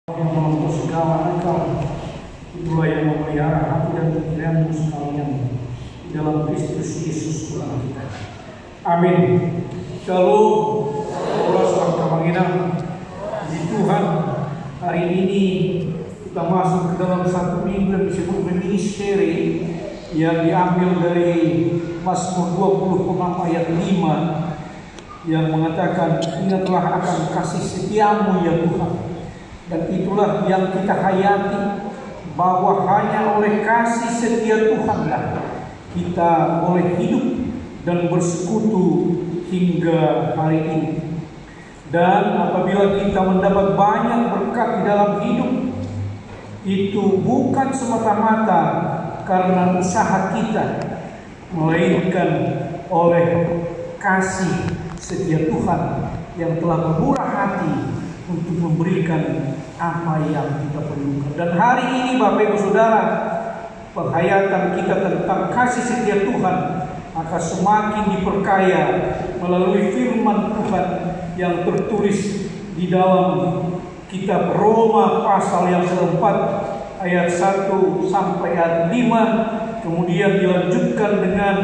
yang melampaui segala akal, itulah yang memelihara hati dan pikiranmu sekalian di dalam Kristus Yesus Tuhan kita. Amin. Shalom. Allah selamat di Tuhan. Hari ini kita masuk ke dalam satu minggu yang disebut misteri yang diambil dari Mazmur 26 ayat 5 yang mengatakan, ingatlah akan kasih setiamu ya Tuhan. Dan itulah yang kita hayati, bahwa hanya oleh kasih setia Tuhanlah kita boleh hidup dan bersekutu hingga hari ini. Dan apabila kita mendapat banyak berkat di dalam hidup, itu bukan semata-mata karena usaha kita, melainkan oleh kasih setia Tuhan yang telah bermurah hati untuk memberikan apa yang kita perlukan. Dan hari ini Bapak Ibu Saudara, penghayatan kita tentang kasih setia Tuhan akan semakin diperkaya melalui firman Tuhan yang tertulis di dalam kitab Roma pasal yang keempat ayat 1 sampai ayat 5, kemudian dilanjutkan dengan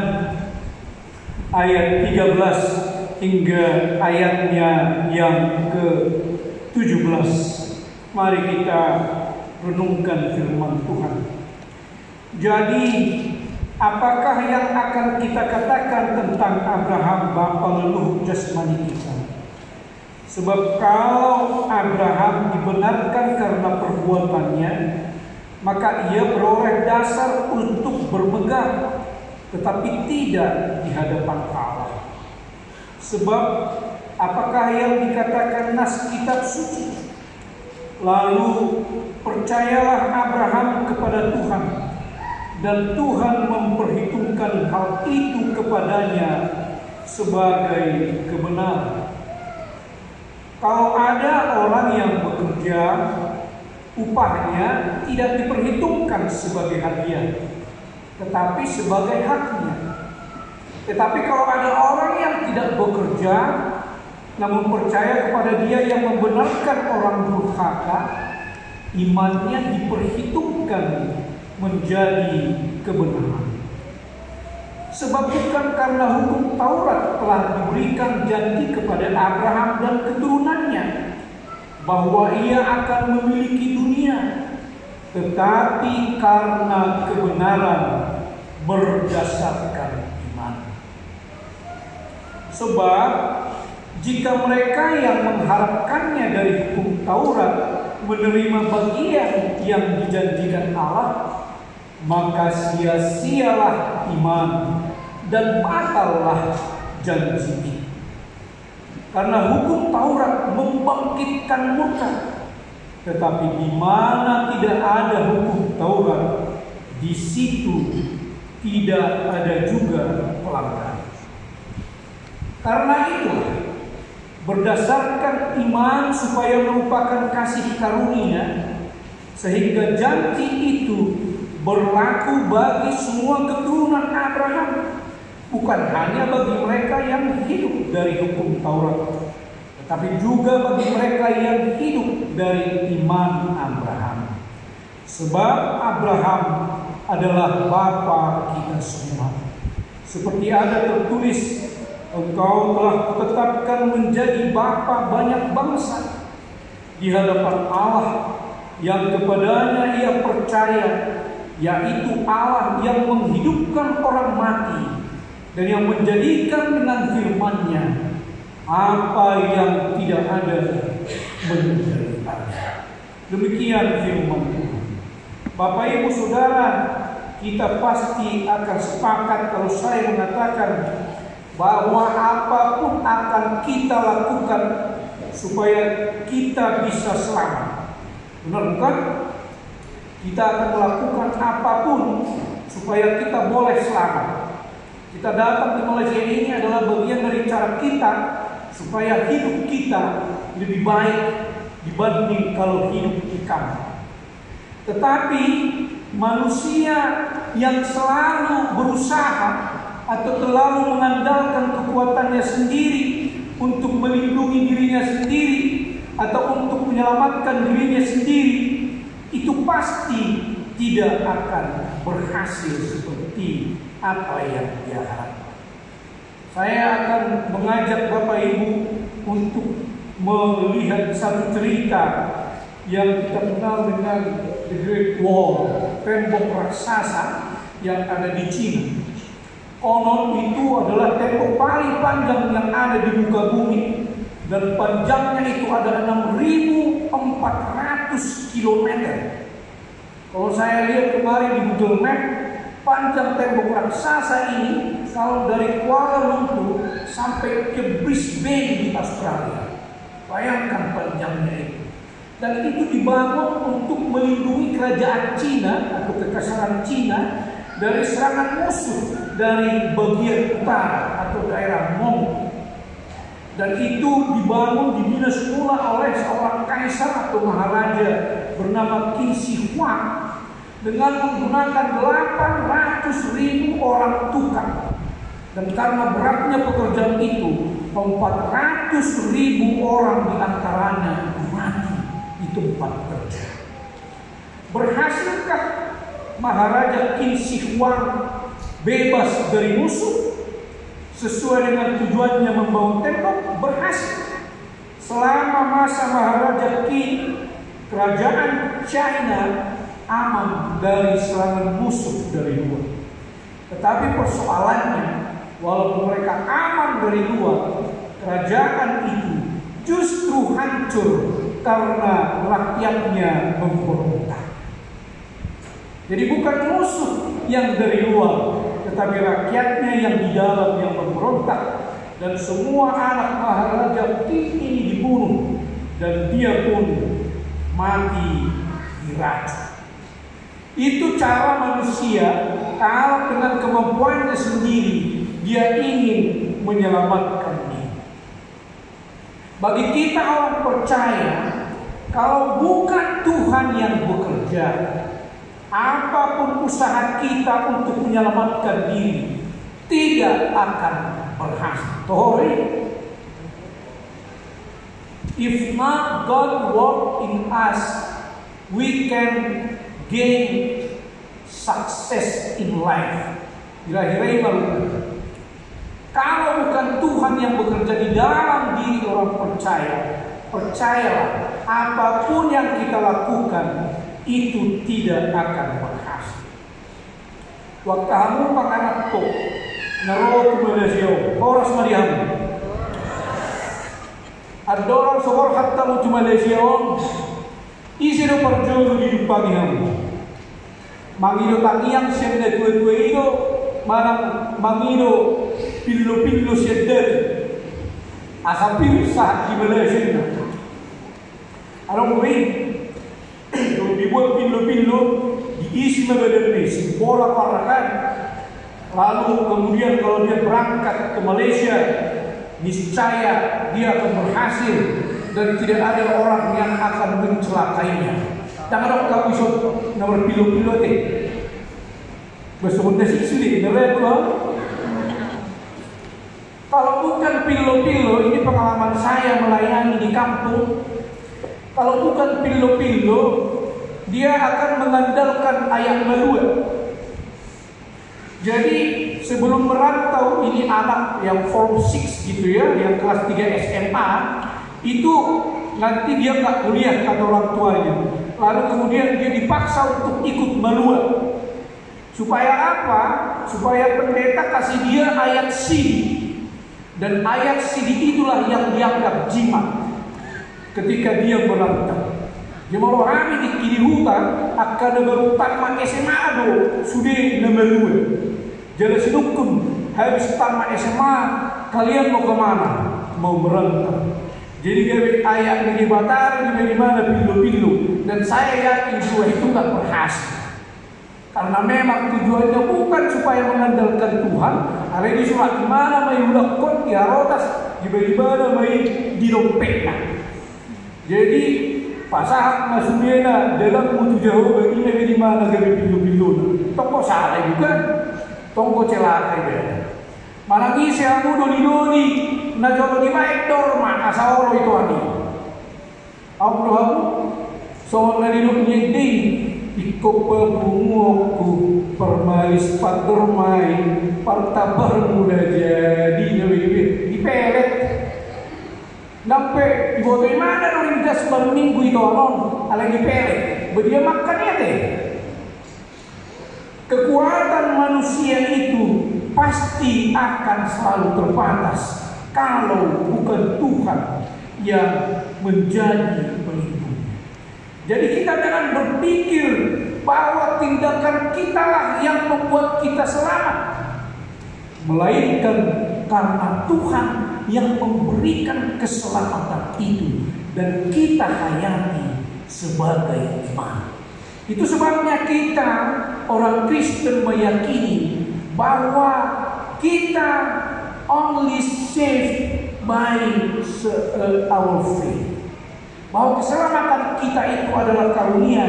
ayat 13 hingga ayatnya yang ke-17. Mari kita renungkan firman Tuhan. Jadi, apakah yang akan kita katakan tentang Abraham bapa leluhur jasmani kita? Sebab kalau Abraham dibenarkan karena perbuatannya, maka ia beroleh dasar untuk bermegah, tetapi tidak di hadapan Allah. Sebab apakah yang dikatakan nas kitab suci? Lalu percayalah Abraham kepada Tuhan, dan Tuhan memperhitungkan hal itu kepadanya sebagai kebenaran. Kalau ada orang yang bekerja, upahnya tidak diperhitungkan sebagai hadiah, tetapi sebagai haknya. Tetapi kalau ada orang yang tidak bekerja, namun percaya kepada Dia yang membenarkan orang durhaka, imannya diperhitungkan menjadi kebenaran. Sebab bukan karena hukum Taurat telah diberikan janji kepada Abraham dan keturunannya bahwa ia akan memiliki dunia, tetapi karena kebenaran berdasarkan iman. Sebab jika mereka yang mengharapkannya dari hukum Taurat menerima bagian yang dijanjikan Allah, maka sia-sialah iman dan batallah janji. Karena hukum Taurat membangkitkan murka, tetapi di mana tidak ada hukum Taurat, di situ tidak ada juga pelanggaran. Karena itu, berdasarkan iman supaya merupakan kasih karunia, sehingga janji itu berlaku bagi semua keturunan Abraham, bukan hanya bagi mereka yang hidup dari hukum Taurat, tetapi juga bagi mereka yang hidup dari iman Abraham. Sebab Abraham adalah bapa kita semua. Seperti ada tertulis, engkau telah kutetapkan menjadi bapa banyak bangsa di hadapan Allah yang kepadanya ia percaya, yaitu Allah yang menghidupkan orang mati dan yang menjadikan dengan firman-Nya apa yang tidak ada menjadi ada. Demikian firman Tuhan. Bapak Ibu Saudara, kita pasti akan sepakat kalau saya mengatakan bahwa apapun akan kita lakukan supaya kita bisa selamat. Benar bukan? Kita akan melakukan apapun supaya kita boleh selamat. Kita datang ke Malaysia ini adalah bagian dari cara kita supaya hidup kita lebih baik dibanding kalau hidup di kampung. Tetapi manusia yang selalu berusaha atau terlalu mengandalkan kekuatannya sendiri untuk melindungi dirinya sendiri atau untuk menyelamatkan dirinya sendiri, pasti tidak akan berhasil seperti apa yang dia harapkan. Saya akan mengajak Bapak Ibu untuk melihat satu cerita yang kita kenal dengan The Great Wall, tembok raksasa yang ada di Cina. Konon itu adalah tembok paling panjang yang ada di muka bumi, dan panjangnya itu ada 6.400 km. Kalau saya lihat kemarin di Google Map, panjang tembok raksasa ini kalau dari Kuala Lumpur sampai ke Brisbane di Australia. Bayangkan panjangnya itu. Dan itu dibangun untuk melindungi kerajaan Cina atau kekaisaran Cina dari serangan musuh dari bagian utara atau daerah Mongol. Dan itu dibangun, dibina semula oleh seorang kaisar atau maharaja bernama Qin Shi Huang dengan menggunakan 800.000 orang tukang. Dan karena beratnya pekerjaan itu, 400.000 orang diantaranya mati di tempat kerja. Berhasilkah Maharaja Qin Shi Huang bebas dari musuh sesuai dengan tujuannya membangun tembok? Berhasil. Selama masa Maharaja Qin, kerajaan China aman dari serangan musuh dari luar. Tetapi persoalannya, walaupun mereka aman dari luar, kerajaan itu justru hancur karena rakyatnya memberontak. Jadi bukan musuh yang dari luar, tetapi rakyatnya yang di dalam yang memberontak. Dan semua anak Maharaja Qin ini dibunuh, dan dia pun mati diracun. Itu cara manusia kalau dengan kemampuannya sendiri dia ingin menyelamatkan diri. Bagi kita orang percaya, kalau bukan Tuhan yang bekerja, apapun usaha kita untuk menyelamatkan diri tidak akan berhasil. Tohori, if not God work in us, we can gain success in life. Kalau bukan Tuhan yang bekerja di dalam diri orang percaya, percayalah, apapun yang kita lakukan itu tidak akan berhasil. Waktu kamu panganak to, naro ke Malaysia, oras mariam. Ada orang seorang hatta mu Malaysia, isi do perjuangan di depan kamu. Mangido tangiang sende kue itu, mana mangido pillo sende, asapil saat di Malaysia. Ada mungkin dibuat pillo diisi dengan bola warnakan. Lalu kemudian kalau dia berangkat ke Malaysia, niscaya dia akan berhasil dan tidak ada orang yang akan mencelakainya. Jangan kamu iso nomor pillo deh. Besok nasi sulit, nere pulau. Kalau bukan pillo, ini pengalaman saya melayani di kampung. Kalau bukan pillo, dia akan mengandalkan ayam melua. Jadi sebelum merantau, ini anak yang form 6 gitu ya, yang kelas 3 SMA, itu nanti dia nggak kuliah kata orang tuanya. Lalu kemudian dia dipaksa untuk ikut melua. Supaya apa? Supaya pendeta kasih dia ayat CD. Dan ayat CD itulah yang dianggap jimat ketika dia merantau. Dia mau kami di kiri hutan akan berutang mak SMA do sudah nemelue. Jadi sedukum habis tamat SMA kalian mau kemana? Mau merantau. Jadi dari ayat di Batar di mana pillo dan saya yakin dua itu nggak berhasil. Karena memang tujuannya bukan supaya mengandalkan Tuhan. Ada di surat di mana mai ulakon di arotas di mana mai di dompetnya. Jadi pasahat masudena dalam mutu jauh bagi di mana gaya pillo. Tongko salah juga, tongko celaka ya. Manangi saya mu doni na jono di baik dorma asal itu adi. Aku so na dinuk nyedi ikopabungoku permalis patermai partabar muda jadi dipelet sampai dibotoy mana orang gas baru minggu itu anon ala dipelet dia makannya deh. Kekuatan manusia itu pasti akan selalu terbatas kalau bukan Tuhan yang menjadi pelindung. Jadi kita jangan berpikir bahwa tindakan kita lah yang membuat kita selamat, melainkan karena Tuhan yang memberikan keselamatan itu dan kita hayati sebagai iman. Itu sebabnya kita orang Kristen meyakini bahwa kita only saved by our faith. Bahwa keselamatan kita itu adalah karunia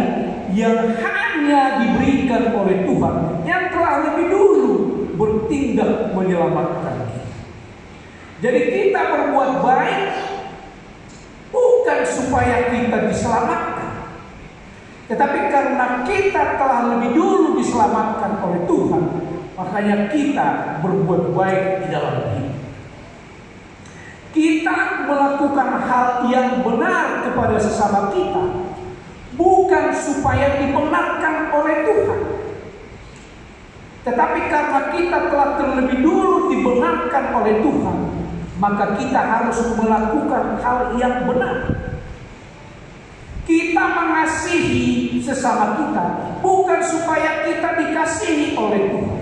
yang hanya diberikan oleh Tuhan yang telah lebih dulu bertindak menyelamatkan kita. Jadi kita berbuat baik bukan supaya kita diselamatkan, tetapi karena kita telah lebih dulu diselamatkan oleh Tuhan, makanya kita berbuat baik di dalam hidup. Kita melakukan hal yang benar kepada sesama kita bukan supaya dibenarkan oleh Tuhan, tetapi karena kita telah terlebih dulu dibenarkan oleh Tuhan, maka kita harus melakukan hal yang benar. Kita mengasihi sesama kita bukan supaya kita dikasihi oleh Tuhan,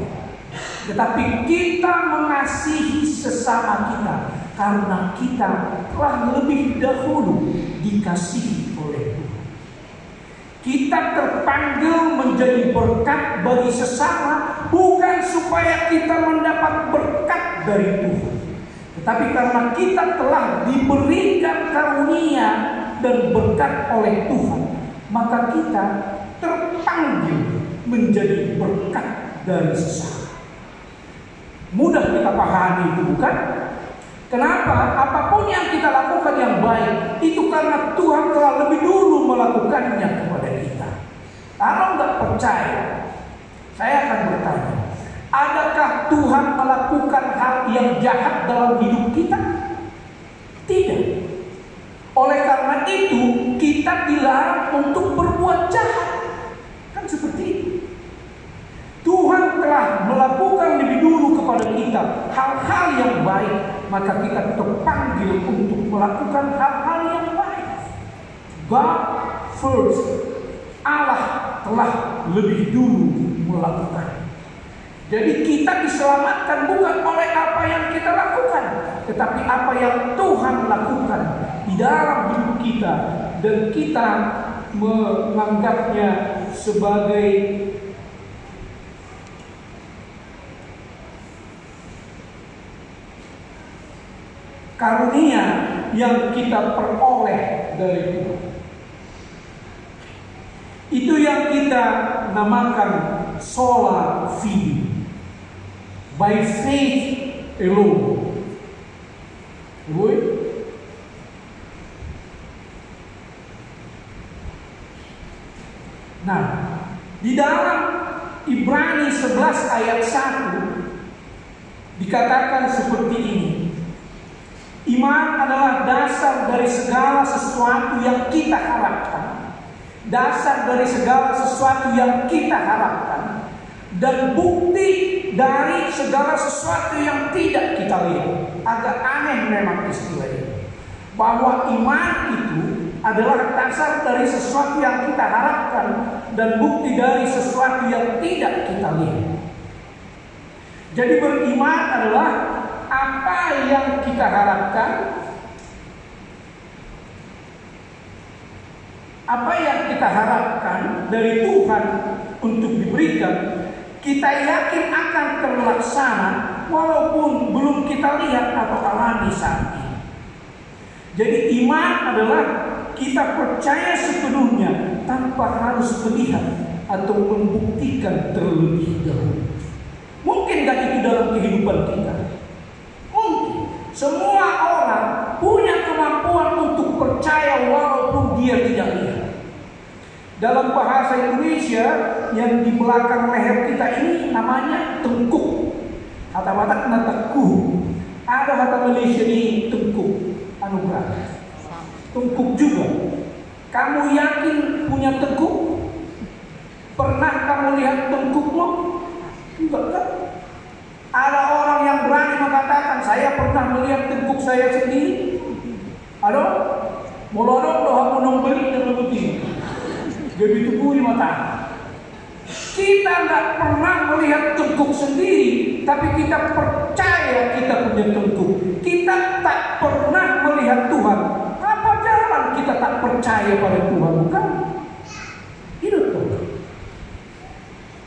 tetapi kita mengasihi sesama kita karena kita telah lebih dahulu dikasihi oleh Tuhan. Kita terpanggil menjadi berkat bagi sesama bukan supaya kita mendapat berkat dari Tuhan, tetapi karena kita telah diberikan karunia dan berkat oleh Tuhan, maka kita terpanggil menjadi berkat dari sesama. Mudah kita pahami itu, bukan? Kenapa? Apapun yang kita lakukan yang baik itu karena Tuhan telah lebih dulu melakukannya kepada kita. Kalau nggak percaya, saya akan bertanya, adakah Tuhan melakukan hal yang jahat dalam hidup kita? Tidak. Oleh karena itu kita dilarang untuk berbuat jahat. Kan seperti itu. Tuhan telah melakukan lebih dulu kepada kita hal-hal yang baik, maka kita terpanggil untuk melakukan hal-hal yang baik. God first. Allah telah lebih dulu melakukan. Jadi kita diselamatkan bukan oleh apa yang kita lakukan, tetapi apa yang Tuhan lakukan di dalam hidup kita, dan kita menganggapnya sebagai karunia yang kita peroleh dari Tuhan. Itu yang kita namakan sola fide, by faith alone. Nah, di dalam Ibrani 11 ayat 1 dikatakan seperti ini. Iman adalah dasar dari segala sesuatu yang kita harapkan, dasar dari segala sesuatu yang kita harapkan, dan bukti dari segala sesuatu yang tidak kita lihat. Agak aneh memang istilah ini, bahwa iman itu adalah dasar dari sesuatu yang kita harapkan dan bukti dari sesuatu yang tidak kita lihat. Jadi beriman adalah apa yang kita harapkan, apa yang kita harapkan dari Tuhan untuk diberikan, kita yakin akan terlaksana walaupun belum kita lihat atau alami saat ini. Jadi iman adalah kita percaya sepenuhnya tanpa harus melihat atau membuktikan terlebih dahulu. Mungkin gak itu dalam kehidupan kita? Semua orang punya kemampuan untuk percaya walaupun dia tidak lihat. Dalam bahasa Indonesia yang di belakang leher kita ini namanya tengkuk. Kata-kata kena tekuh. Ada kata Malaysia di tengkuk. Anugerah. Tengkuk juga. Kamu yakin punya tengkuk? Pernah kamu lihat tengkukmu? Enggak kan? Ada orang yang berani mengatakan, saya pernah melihat tengkuk saya sendiri. Ada? Molodok doa menong beli dan lebih. Jadi tubuh di mata. Kita tidak pernah melihat tengkuk sendiri, tapi kita percaya kita punya tengkuk. Kita tak pernah melihat Tuhan. Apa jalan kita tak percaya pada Tuhan? Bukan? Hidup Tuhan.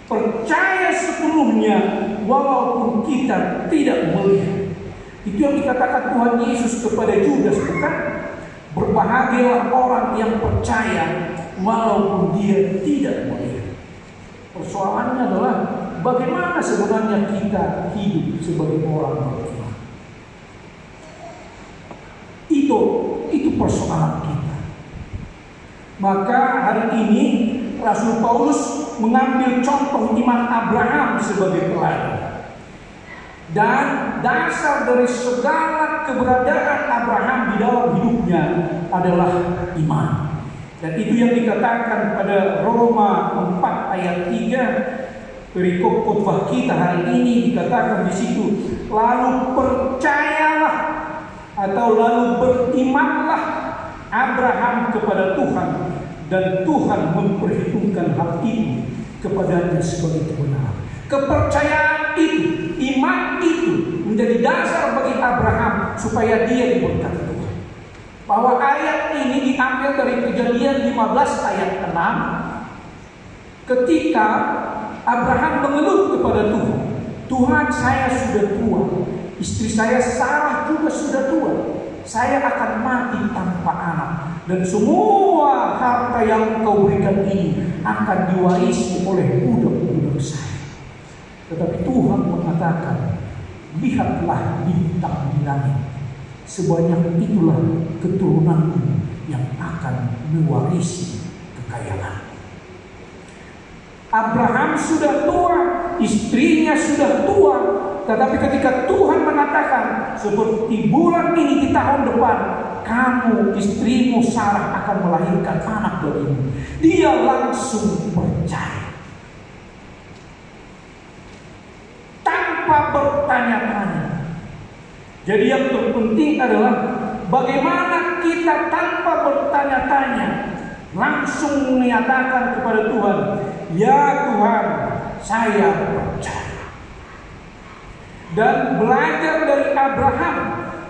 Percaya sepenuhnya walaupun kita tidak melihat. Itu yang dikatakan Tuhan Yesus kepada Judas, bukan? Berbahagialah orang yang percaya walaupun dia tidak melihat. Persoalannya adalah bagaimana sebenarnya kita hidup sebagai orang beriman. Itu persoalan kita. Maka hari ini Rasul Paulus mengambil contoh iman Abraham sebagai teladan. Dan dasar dari segala keberadaan Abraham di dalam hidupnya adalah iman. Dan itu yang dikatakan pada Roma 4 ayat 3, perikop khotbah kita hari ini dikatakan di situ, lalu percayalah atau lalu berimanlah Abraham kepada Tuhan, dan Tuhan memperhitungkan hal itu kepadanya sebagai kebenaran. Kepercayaan itu, iman itu menjadi dasar bagi Abraham supaya dia diberkati Tuhan. Bahwa ayat ini diambil dari Kejadian 15 ayat 6. Ketika Abraham mengeluh kepada Tuhan, Tuhan, saya sudah tua, istri saya Sarah juga sudah tua, saya akan mati tanpa anak, dan semua harta yang Engkau berikan ini akan diwarisi oleh budak-budak saya. Tetapi Tuhan mengatakan, lihatlah bintang di langit, sebanyak itulah keturunanku yang akan mewarisi kekayaan. Abraham sudah tua, istrinya sudah tua, tetapi ketika Tuhan mengatakan seperti bulan ini di tahun depan kamu, istrimu Sarah akan melahirkan anak bagimu, dia langsung percaya tanpa bertanya-tanya. Jadi yang terpenting adalah bagaimana kita tanpa bertanya-tanya langsung menyatakan kepada Tuhan, ya Tuhan, saya percaya. Dan belajar dari Abraham,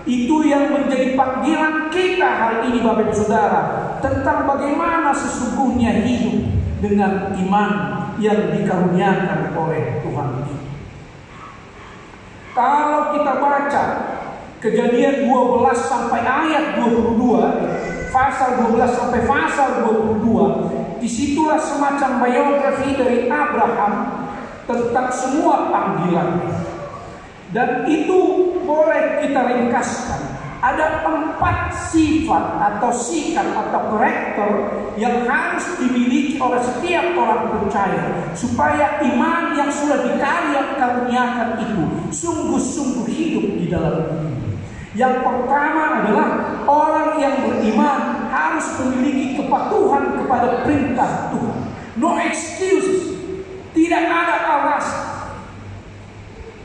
itu yang menjadi panggilan kita hari ini Bapak Ibu Saudara, tentang bagaimana sesungguhnya hidup dengan iman yang dikaruniakan oleh Tuhan ini. Kalau kita baca Kejadian 12 sampai ayat 22, pasal 12 sampai pasal 22, disitulah semacam biografi dari Abraham tentang semua panggilan. Dan itu boleh kita ringkaskan. Ada 4 sifat atau sikap atau karakter yang harus dimiliki oleh setiap orang percaya supaya iman yang sudah dikaruniakan itu sungguh-sungguh hidup di dalam diri. Yang pertama adalah orang yang beriman harus memiliki kepatuhan kepada perintah Tuhan. No excuses. Tidak ada alasan.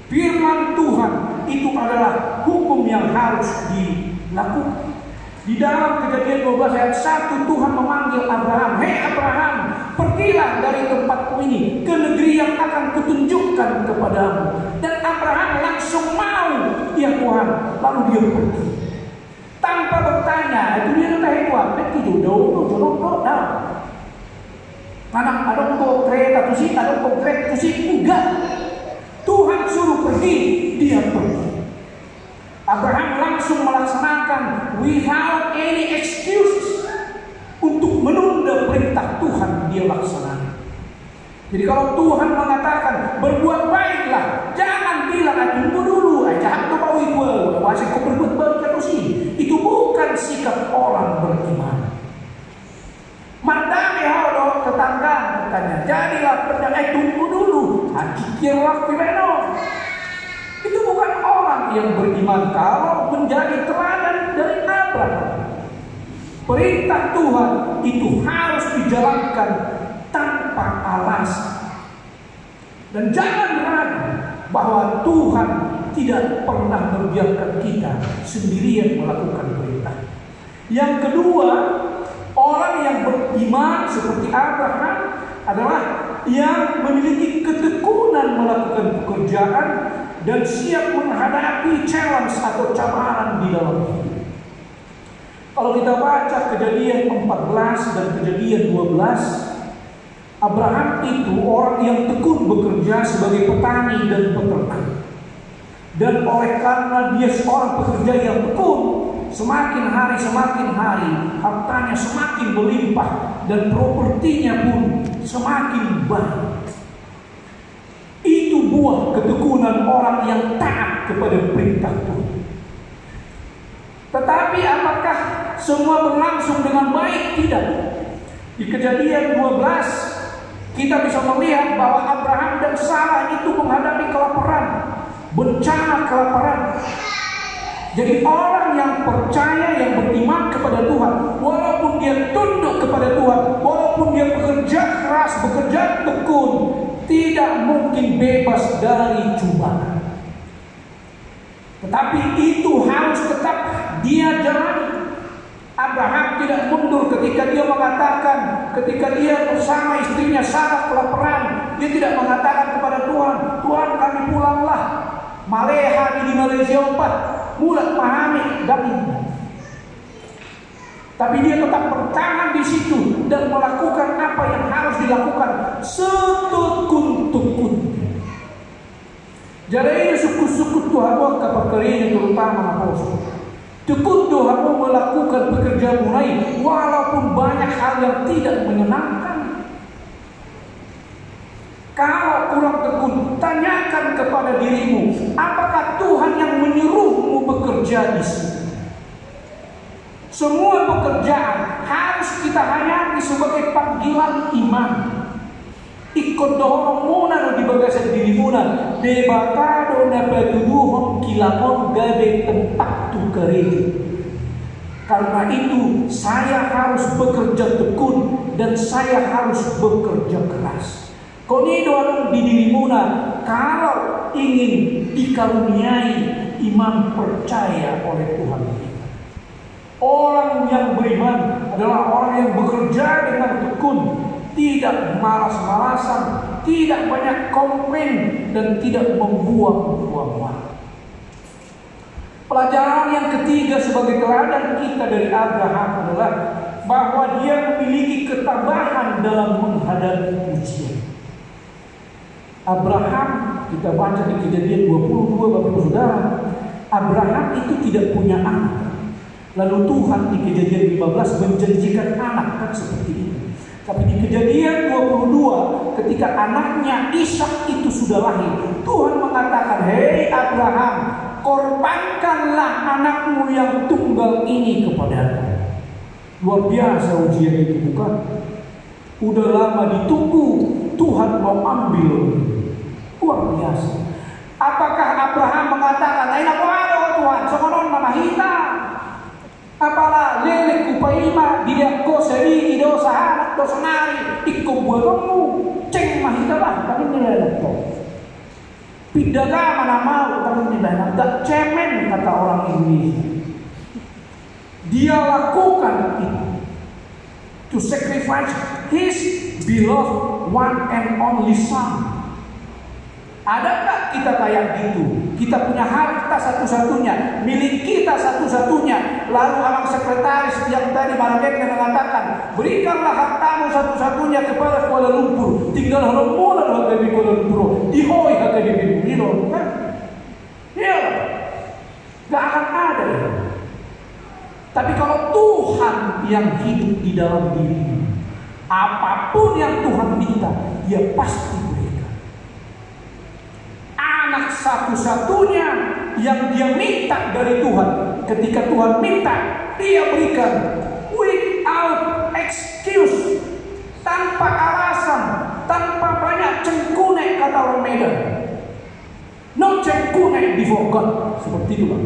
Firman Tuhan itu adalah hukum yang harus dilakukan. Di dalam Kejadian 12 ayat 1 Tuhan memanggil Abraham, hei Abraham, pergilah dari tempatmu ini ke negeri yang akan kutunjukkan kepadamu. Dan Abraham langsung mau, ya Tuhan, lalu dia pergi tanpa bertanya. Itu dia kata Tuhan, pergi jodoh dah. Anak adong kau kereta tusi, adong kau kereta tusi, enggak. Tuhan suruh pergi, dia pergi. Abraham langsung melaksanakan without any excuses untuk menunda perintah Tuhan, dia laksanakan. Jadi kalau Tuhan mengatakan berbuat baiklah, jangan bilang tunggu dulu, jangan kau bawa masih kau berbuat baik terus ini. Itu bukan sikap orang beriman. Mardane hodo perintahnya. Jadilah pedagang, tunggu dulu. Hakikirlah pileno. Itu bukan orang yang beriman kalau menjadi teladan dari Abraham. Perintah Tuhan itu harus dijalankan tanpa alasan. Dan jangan ragu bahwa Tuhan tidak pernah membiarkan kita sendirian melakukan perintah. Yang kedua, orang yang beriman seperti Abraham adalah yang memiliki ketekunan melakukan pekerjaan dan siap menghadapi challenge atau cabaran di dalam hidup. Kalau kita baca Kejadian 14 dan Kejadian 12, Abraham itu orang yang tekun bekerja sebagai petani dan peternak. Dan oleh karena dia seorang pekerja yang tekun, semakin hari hartanya semakin berlimpah dan propertinya pun semakin banyak. Itu buah ketekunan orang yang taat kepada perintah Tuhan. Tetapi apakah semua berlangsung dengan baik? Tidak. Di Kejadian 12 kita bisa melihat bahwa Abraham dan Sarah itu menghadapi kelaparan, bencana kelaparan. Jadi orang yang percaya, yang beriman kepada Tuhan, walaupun dia tunduk kepada Tuhan, walaupun dia bekerja keras, bekerja tekun, tidak mungkin bebas dari cobaan. Tetapi itu harus tetap dia jalani. Abraham tidak mundur ketika dia mengatakan, ketika dia bersama istrinya Sarah kelaparan, dia tidak mengatakan kepada Tuhan, Tuhan kami pulanglah, maleha di Malaysia 4, mulat pahami dan ini. Tapi dia tetap bertahan di situ dan melakukan apa yang harus dilakukan setekun-tekun. Jadi ini suku-suku Tuhan kapakarinya terutama apostol. Tekun Tuhan melakukan pekerjaan mulai walaupun banyak hal yang tidak menyenangkan. Kalau kurang tekun, tanyakan kepada dirimu, apakah Tuhan yang menyuruhmu bekerja di sini? Semua pekerjaan harus kita hayati sebagai panggilan iman. Ikut dorong muna di bagasan diri muna debatado na patuduhong kilamon gabe tempat tu gereja. Karena itu saya harus bekerja tekun dan saya harus bekerja keras. Konido anong di diri muna kalau ingin dikaruniai iman percaya oleh Tuhan kita. Orang yang beriman adalah orang yang bekerja dengan tekun, tidak malas-malasan, tidak banyak komplain, dan tidak membuang-buang waktu. Pelajaran yang ketiga sebagai teladan kita dari Abraham adalah bahwa dia memiliki ketabahan dalam menghadapi ujian. Abraham, kita baca di Kejadian 22, Bapak Ibu Saudara, Abraham itu tidak punya anak. Lalu Tuhan di Kejadian 15 menjanjikan anak, kan seperti ini. Tapi di Kejadian 22 ketika anaknya Ishak itu sudah lahir, Tuhan mengatakan, "Hei Abraham, korbankanlah anakmu yang tunggal ini kepadaku." Luar biasa ujian itu, bukan? Udah lama ditunggu, Tuhan mau ambil. Luar biasa. Apakah Abraham mengatakan, "Aina ko ano Tuhan, sokonon mamahita." Apalah lele kupaima dilihat ko seri ido sahabat to senari ikut buat kamu ceng mahita lah kami nilai to pidaga mana mau kami nilai tak cemen kata orang Indonesia. Dia lakukan itu to sacrifice his beloved one and only son. Adakah kita kayak gitu? Kita punya harta satu-satunya, milik kita satu-satunya. Lalu abang sekretaris yang tadi Marabeknya mengatakan, berikanlah hartamu satu-satunya kepada Kuala Lumpur. Tinggal rombongan harga di Kuala Lumpur, dihoi harga di Bintang, kan? Ya, gak akan ada ya. Tapi kalau Tuhan yang hidup di dalam dirimu, apapun yang Tuhan minta, Dia pasti berikan. Anak satu-satunya yang dia minta dari Tuhan, ketika Tuhan minta, Dia berikan without excuse, tanpa alasan, tanpa Medan. No cengkune before God. Seperti itu, Pak.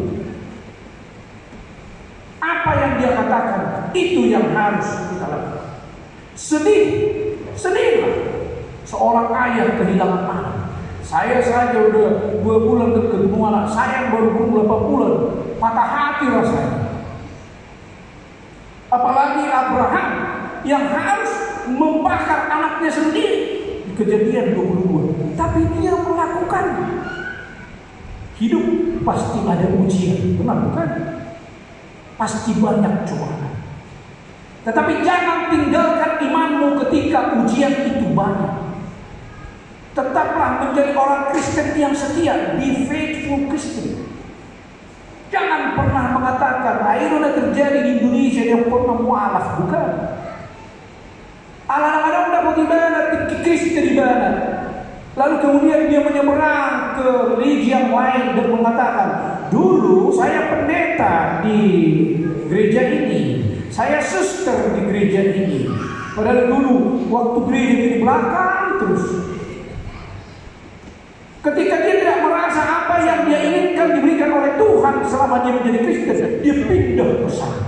Apa yang dia katakan, itu yang harus kita lakukan. Sedihlah seorang ayah kehilangan anak. Saya saja udah 2 bulan ketemu anak saya, baru 8 bulan. Patah hati rasanya. Apalagi Abraham yang harus membakar anaknya sendiri. Kejadian 22. Tapi dia melakukan. Hidup pasti ada ujian, benar bukan? Pasti banyak cobaan. Tetapi jangan tinggalkan imanmu ketika ujian itu banyak. Tetaplah menjadi orang Kristen yang setia. Be faithful Christian. Jangan pernah mengatakan, itu udah terjadi di Indonesia, yang pernah mualaf. Bukan. Anak-anak dapat ibadah, Kristen ibadah. Lalu kemudian dia menyeberang ke religi yang lain dan mengatakan, dulu saya pendeta di gereja ini, saya suster di gereja ini. Padahal dulu waktu gereja di belakang terus. Ketika dia tidak merasa apa yang dia inginkan diberikan oleh Tuhan selama dia menjadi Kristen, dia pindah ke sana.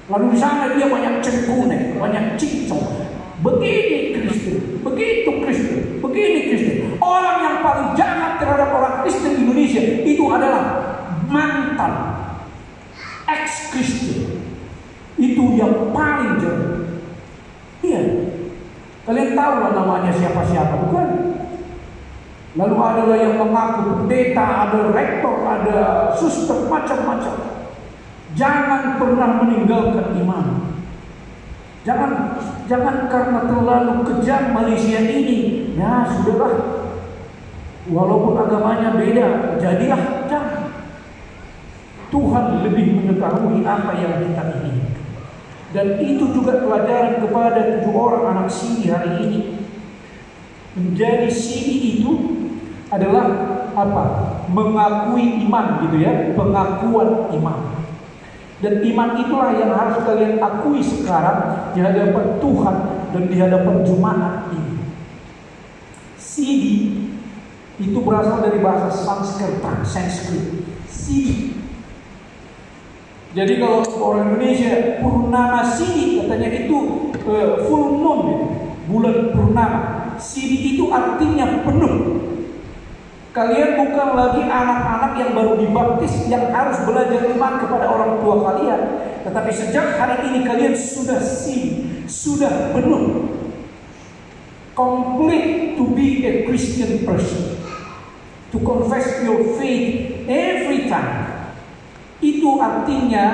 Lalu di sana dia banyak cengkune, banyak cincong. Begini Kristen, begitu Kristen, begini Kristen. Orang yang paling jahat terhadap orang Kristen di Indonesia itu adalah mantan ex-Kristen. Itu yang paling jahat. Iya, kalian tahu lah namanya siapa-siapa, bukan? Lalu ada yang mengaku pendeta, ada rektor, ada suster, macam-macam. Jangan pernah meninggalkan iman. Jangan karena terlalu kejam Malaysia ini. Ya sudahlah. Walaupun agamanya beda, jadilah jangan. Tuhan lebih mengetahui apa yang kita inginkan. Dan itu juga pelajaran kepada 7 orang anak Sidi hari ini. Menjadi Sidi itu adalah apa? Mengakui iman gitu ya, pengakuan iman. Dan iman itulah yang harus kalian akui sekarang di hadapan Tuhan dan di hadapan jemaat ini. Sidi itu berasal dari bahasa Sanskrit. Sidi. Jadi kalau orang Indonesia Purnama Sidi katanya itu full moon, bulan purnama. Sidi itu artinya penuh. Kalian bukan lagi anak-anak yang baru dibaptis yang harus belajar iman kepada orang tua kalian, tetapi sejak hari ini kalian sudah sidi, sudah penuh, complete to be a Christian person, to confess your faith every time. Itu artinya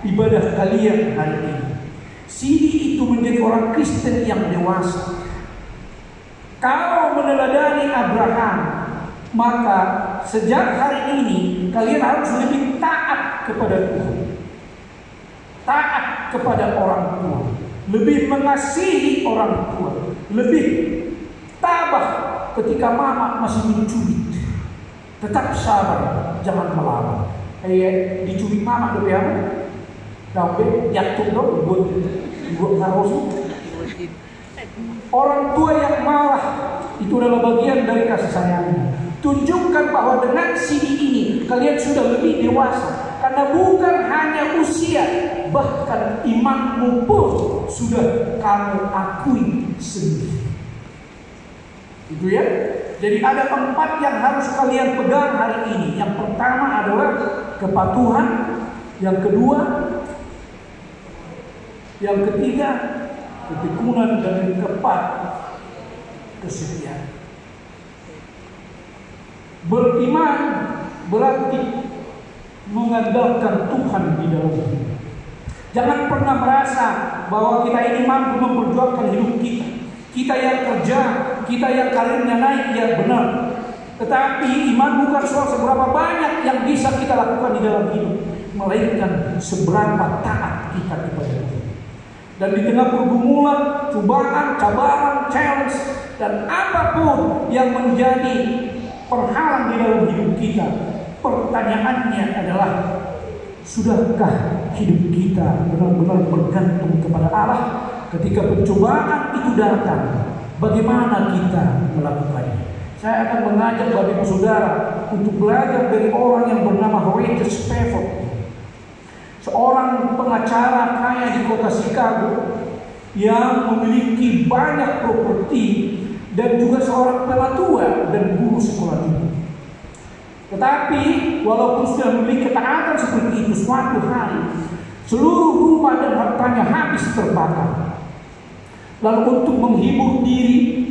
ibadah kalian hari ini. Sidi itu menjadi orang Kristen yang dewasa. Kalau meneladani Abraham, maka sejak hari ini kalian harus lebih taat kepada Tuhan, taat kepada orang tua, lebih mengasihi orang tua, lebih tabah ketika mama masih mencuri. Tetap sabar, jangan melawan. Dicuri mama do ya, sampai jatuh dong buat harus. Orang tua yang marah itu adalah bagian dari kasih sayangnya. Tunjukkan bahwa dengan Sidi ini kalian sudah lebih dewasa, karena bukan hanya usia, bahkan imanmu pun sudah kamu akui sendiri. Itu ya. Jadi ada 4 yang harus kalian pegang hari ini. Yang pertama adalah kepatuhan, yang kedua, yang ketiga ketekunan, dan yang keempat kesetiaan. Beriman berarti mengandalkan Tuhan di dalam hidup. Jangan pernah merasa bahwa kita ini mampu memperjuangkan hidup kita. Kita yang kerja, kita yang karirnya naik, ya benar. Tetapi iman bukan soal seberapa banyak yang bisa kita lakukan di dalam hidup, melainkan seberapa taat kita kepada Tuhan. Dan di tengah pergumulan, cobaan, cabaran, challenge, dan apapun yang menjadi penghalang di dalam hidup kita, pertanyaannya adalah, sudahkah hidup kita benar-benar bergantung kepada Allah? Ketika pencobaan itu datang, bagaimana kita melakukannya? Saya akan mengajak Bapak Ibu Saudara untuk belajar dari orang yang bernama Horatio Spafford, seorang pengacara kaya di kota Chicago yang memiliki banyak properti dan juga seorang penatua dan guru sekolah tinggi. Tetapi walaupun sudah memiliki ketaatan seperti itu, suatu hari seluruh rumah dan hartanya habis terbakar. Lalu untuk menghibur diri,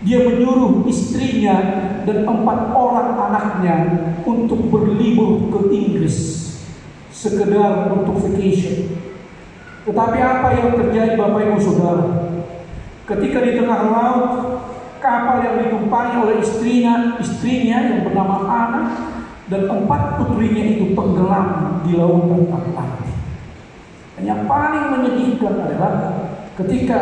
dia menyuruh istrinya dan 4 orang anaknya untuk berlibur ke Inggris, sekedar untuk vacation. Tetapi apa yang terjadi Bapak Ibu Saudara? Ketika di tengah laut, kapal yang ditumpangi oleh istrinya yang bernama Anna dan 4 putrinya itu tenggelam di lautan Atlantik. Dan yang paling menyedihkan adalah ketika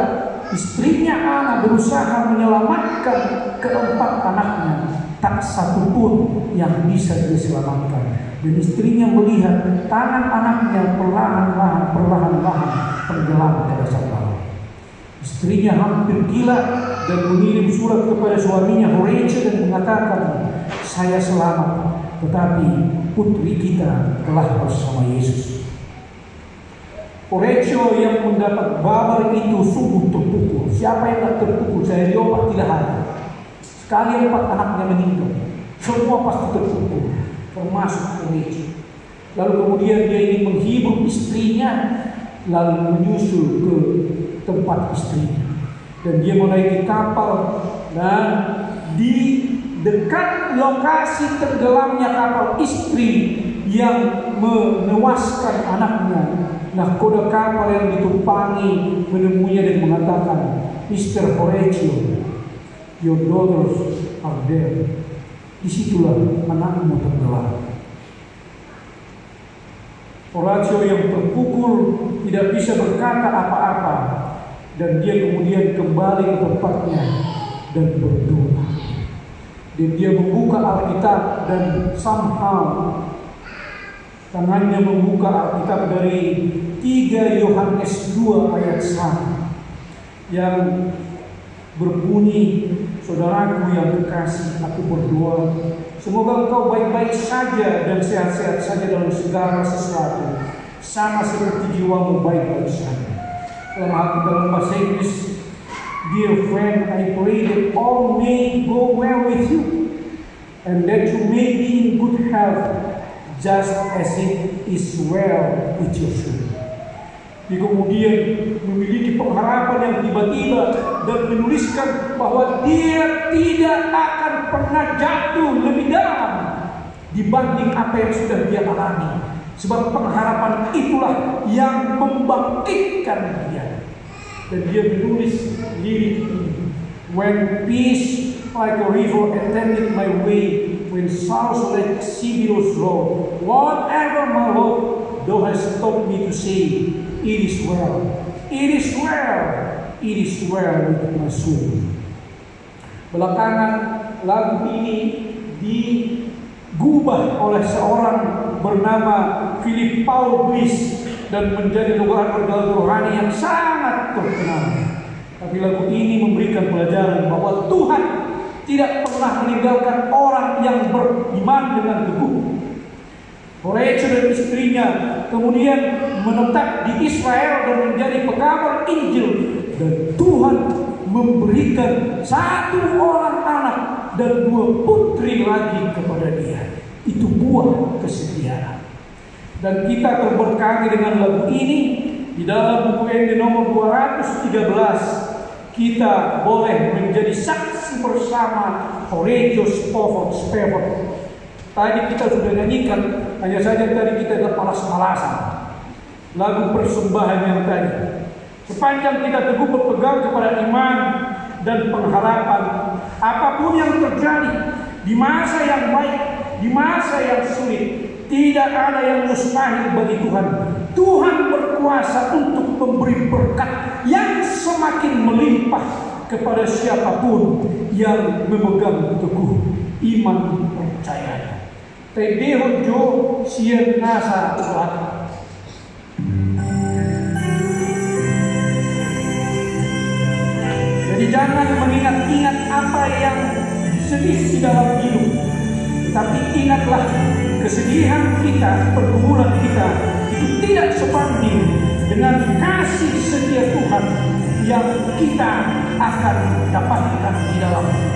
istrinya Anna berusaha menyelamatkan ke-4 anaknya, tak satu pun yang bisa diselamatkan. Dan istrinya melihat tangan anaknya perlahan-lahan tenggelam ke dasar laut. Istrinya hampir gila dan mengirim surat kepada suaminya Horatio dan mengatakan, "Saya selamat, tetapi putri kita telah bersama Yesus." Horatio yang mendapat kabar itu sungguh terpukul. Siapa yang tak terpukul? Saya jawab tidak ada. Sekali 4 anaknya meninggal, semua pasti terpukul, termasuk Horatio. Lalu kemudian dia ingin menghibur istrinya, lalu menyusul ke tempat istrinya. Dan dia menaiki kapal, dan di dekat lokasi tenggelamnya kapal istri yang menewaskan anaknya, nahkoda kapal yang ditumpangi menemuinya dan mengatakan, "Mr. Horatio, your daughters are there." Disitulah anakmu tenggelam. Horatio yang terpukul tidak bisa berkata apa-apa, dan dia kemudian kembali ke tempatnya dan berdoa. Dan dia membuka Alkitab dan somehow tangannya membuka Alkitab dari 3 Yohanes 2 ayat 1 yang berbunyi, "Saudaraku yang kekasih, aku berdoa semoga engkau baik-baik saja dan sehat-sehat saja dalam segala sesuatu, sama seperti jiwamu baik-baik saja." Dalam bahasa Inggris, "Dear friend, I pray that all may go well with you, and that you may be in good health, just as it is well with your soul." Dia kemudian memiliki pengharapan yang tiba-tiba dan menuliskan bahwa dia tidak akan pernah jatuh lebih dalam dibanding apa yang sudah dia alami. Sebab pengharapan itulah yang membangkitkan dia. Dan dia menulis lirik ini, "When peace like a river attended my way, when sorrows like sea billows roll, whatever my Lord thou hast taught me to say, it is well, it is well, it is well with my soul." Belakangan lagu ini digubah oleh seorang bernama Philip Paul Bliss dan menjadi lagu rohani yang sangat terkenal. Tapi lagu ini memberikan pelajaran bahwa Tuhan tidak pernah meninggalkan orang yang beriman dengan teguh. Horatio dan istrinya kemudian menetap di Israel dan menjadi pekabar Injil, dan Tuhan memberikan 1 orang anak dan 2 putri lagi kepada dia. Itu buah kesetiaan. Dan kita terberkati dengan lagu ini. Di dalam buku ND nomor 213, kita boleh menjadi saksi bersama Horatio Spafford. Tadi kita sudah nyanyikan, hanya saja tadi kita adalah palas-palasan lagu persembahan yang tadi. Sepanjang kita teguh berpegang kepada iman dan pengharapan, apapun yang terjadi di masa yang baik, di masa yang sulit, tidak ada yang mustahil bagi Tuhan. Tuhan berkuasa untuk memberi berkat yang semakin melimpah kepada siapapun yang memegang teguh iman percayanya. Tedeho jo sien nasa ulat. Jadi jangan mengingat-ingat apa yang sedih di dalam hidup. Tapi ingatlah, kesedihan kita, pergumulan kita itu tidak sebanding dengan kasih setia Tuhan yang kita akan dapatkan di dalam hidup.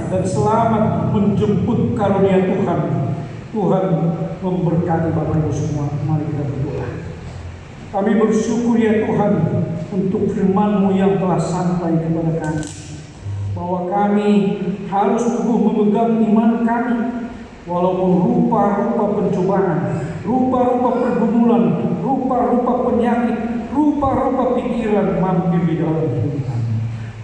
Dan selamat menjemput karunia Tuhan. Tuhan memberkati Bapak Ibu semua. Mari kita berdoa. Kami bersyukur ya Tuhan untuk firman-Mu yang telah sampai kepada kami, bahwa kami harus teguh memegang iman kami walaupun rupa-rupa pencobaan, rupa-rupa pergumulan, rupa-rupa penyakit, rupa-rupa pikiran mampir di dalam hidup kami.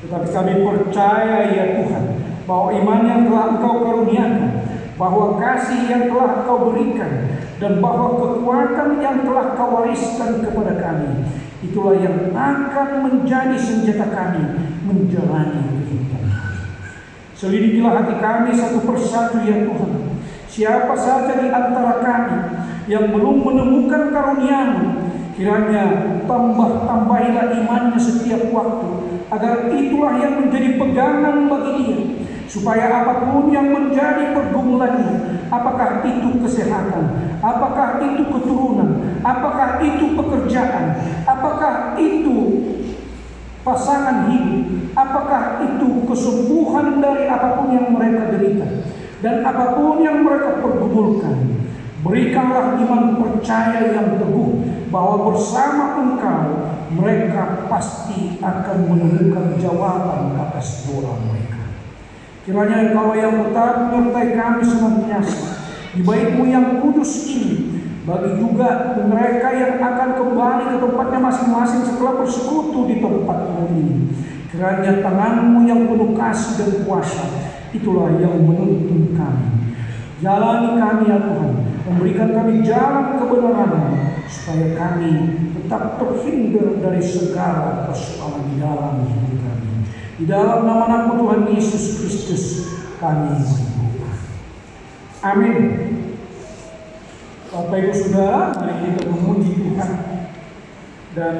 Tetapi kami percaya ya Tuhan, bahwa iman yang telah Engkau karuniakan, bahwa kasih yang telah Engkau berikan, dan bahwa kekuatan yang telah Kau wariskan kepada kami, itulah yang akan menjadi senjata kami menjalani kehidupan kami. Selidikilah hati kami satu persatu ya Tuhan. Siapa saja di antara kami yang belum menemukan karunia-Mu, kiranya tambahilah imannya setiap waktu, agar itulah yang menjadi pegangan bagi dia, supaya apapun yang menjadi pergumulannya, apakah itu kesehatan, apakah itu keturunan, apakah itu pekerjaan, apakah itu pasangan hidup, apakah itu kesembuhan dari apapun yang mereka derita, dan apapun yang mereka pergumulkan, berikanlah iman percaya yang teguh bahwa bersama Engkau mereka pasti akan menemukan jawaban atas doa mereka. Kiranya Engkau yang tetap menyertai kami senantiasa di bait-Mu yang kudus ini, bagi juga mereka yang akan kembali ke tempatnya masing-masing setelah bersekutu di tempat-Mu ini. Kiranya tangan-Mu yang penuh kasih dan kuasa itulah yang menuntun kami. Jalani kami ya Tuhan, memberikan kami jalan kebenaran-Mu, supaya kami tetap terhindar dari segala persoalan di dalam hidup kami. Di dalam nama Tuhan Yesus Kristus kami berdoa. Amin. Bapak Ibu Saudara, mari kita memuji Tuhan dan